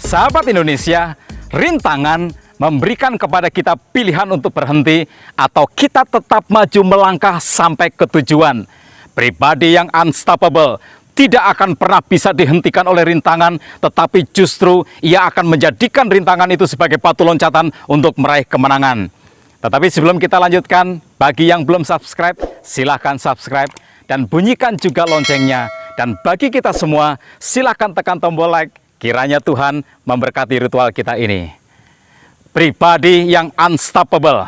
Sahabat Indonesia, rintangan memberikan kepada kita pilihan untuk berhenti atau kita tetap maju melangkah sampai ke tujuan. Pribadi yang unstoppable tidak akan pernah bisa dihentikan oleh rintangan, tetapi justru ia akan menjadikan rintangan itu sebagai batu loncatan untuk meraih kemenangan. Tetapi sebelum kita lanjutkan, bagi yang belum subscribe, silahkan subscribe dan bunyikan juga loncengnya. Dan bagi kita semua, silahkan tekan tombol like. Kiranya Tuhan memberkati ritual kita ini. Pribadi yang unstoppable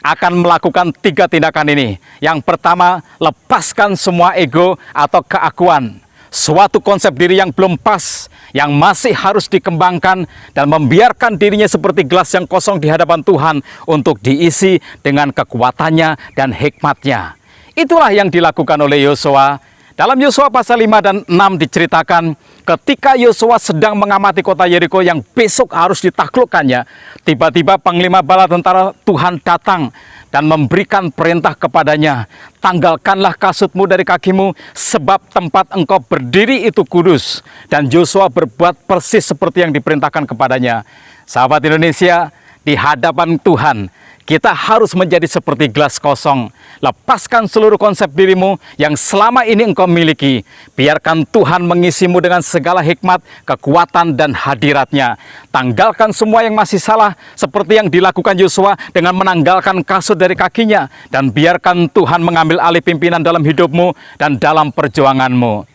akan melakukan 3 tindakan ini. Yang pertama, lepaskan semua ego atau keakuan. Suatu konsep diri yang belum pas, yang masih harus dikembangkan, dan membiarkan dirinya seperti gelas yang kosong di hadapan Tuhan untuk diisi dengan kekuatannya dan hikmatnya. Itulah yang dilakukan oleh Yosua. Dalam Yosua pasal 5 dan 6 diceritakan, ketika Yosua sedang mengamati kota Yeriko yang besok harus ditaklukkannya, tiba-tiba panglima bala tentara Tuhan datang dan memberikan perintah kepadanya, "Tanggalkanlah kasutmu dari kakimu, sebab tempat engkau berdiri itu kudus." Dan Yosua berbuat persis seperti yang diperintahkan kepadanya. Sahabat Indonesia, di hadapan Tuhan, kita harus menjadi seperti gelas kosong. Lepaskan seluruh konsep dirimu yang selama ini engkau miliki. Biarkan Tuhan mengisimu dengan segala hikmat, kekuatan, dan hadiratnya. Tanggalkan semua yang masih salah, seperti yang dilakukan Yosua dengan menanggalkan kasut dari kakinya. Dan biarkan Tuhan mengambil alih pimpinan dalam hidupmu dan dalam perjuanganmu.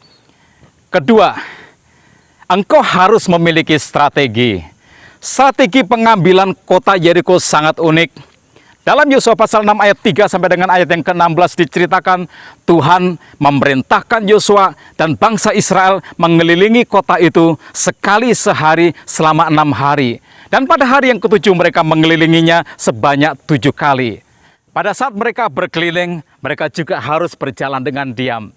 Kedua, engkau harus memiliki strategi. Strategi pengambilan kota Yeriko sangat unik. Dalam Yosua pasal 6 ayat 3 sampai dengan ayat yang ke-16 diceritakan, Tuhan memerintahkan Yosua dan bangsa Israel mengelilingi kota itu sekali sehari selama 6 hari. Dan pada hari yang ke-7 mereka mengelilinginya sebanyak 7 kali. Pada saat mereka berkeliling, mereka juga harus berjalan dengan diam.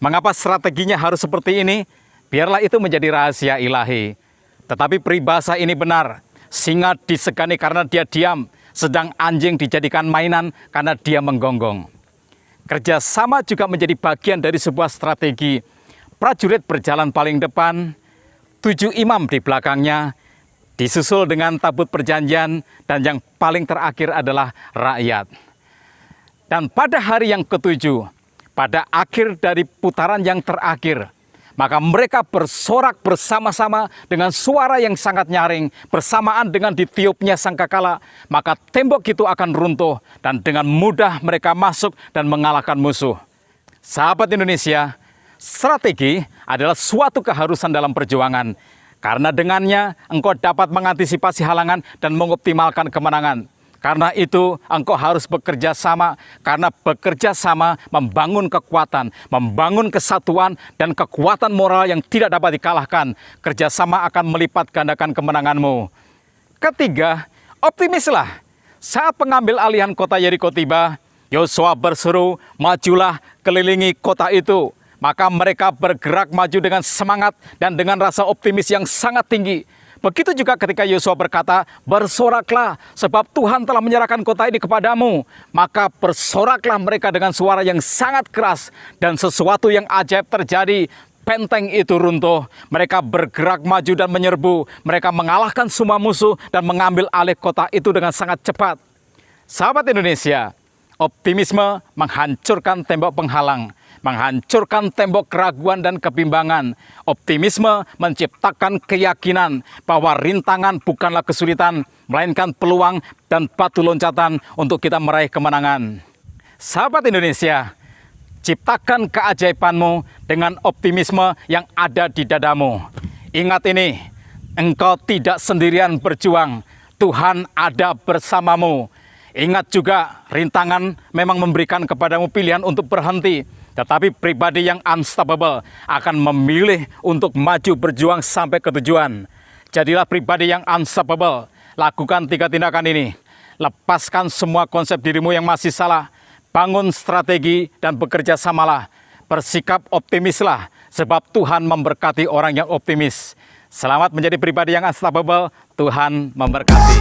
Mengapa strateginya harus seperti ini? Biarlah itu menjadi rahasia ilahi. Tetapi peribahasa ini benar, singa disegani karena dia diam, sedang anjing dijadikan mainan karena dia menggonggong. Kerjasama juga menjadi bagian dari sebuah strategi. Prajurit berjalan paling depan, 7 imam di belakangnya, disusul dengan tabut perjanjian, dan yang paling terakhir adalah rakyat. Dan pada hari yang ke-7, pada akhir dari putaran yang terakhir, maka mereka bersorak bersama-sama dengan suara yang sangat nyaring, bersamaan dengan ditiupnya sangkakala, maka tembok itu akan runtuh, dan dengan mudah mereka masuk dan mengalahkan musuh. Sahabat Indonesia, strategi adalah suatu keharusan dalam perjuangan, karena dengannya engkau dapat mengantisipasi halangan dan mengoptimalkan kemenangan. Karena itu engkau harus bekerja sama, karena bekerja sama membangun kekuatan, membangun kesatuan dan kekuatan moral yang tidak dapat dikalahkan. Kerjasama akan melipat gandakan kemenanganmu. Ketiga, optimislah. Saat pengambil alihan kota Yeriko tiba, Yosua berseru, "Majulah, kelilingi kota itu." Maka mereka bergerak maju dengan semangat dan dengan rasa optimis yang sangat tinggi. Begitu juga ketika Yosua berkata, "Bersoraklah, sebab Tuhan telah menyerahkan kota ini kepadamu." Maka bersoraklah mereka dengan suara yang sangat keras, dan sesuatu yang ajaib terjadi. Benteng itu runtuh, mereka bergerak maju dan menyerbu. Mereka mengalahkan semua musuh dan mengambil alih kota itu dengan sangat cepat. Sahabat Indonesia, optimisme menghancurkan tembok penghalang, menghancurkan tembok keraguan dan kebimbangan. Optimisme menciptakan keyakinan bahwa rintangan bukanlah kesulitan, melainkan peluang dan batu loncatan untuk kita meraih kemenangan. Sahabat Indonesia, ciptakan keajaibanmu dengan optimisme yang ada di dadamu. Ingat ini, engkau tidak sendirian berjuang, Tuhan ada bersamamu. Ingat juga, rintangan memang memberikan kepadamu pilihan untuk berhenti, tetapi pribadi yang unstoppable akan memilih untuk maju berjuang sampai ke tujuan. Jadilah pribadi yang unstoppable. Lakukan 3 tindakan ini. Lepaskan semua konsep dirimu yang masih salah. Bangun strategi dan bekerja samalah. Bersikap optimislah, sebab Tuhan memberkati orang yang optimis. Selamat menjadi pribadi yang unstoppable. Tuhan memberkati.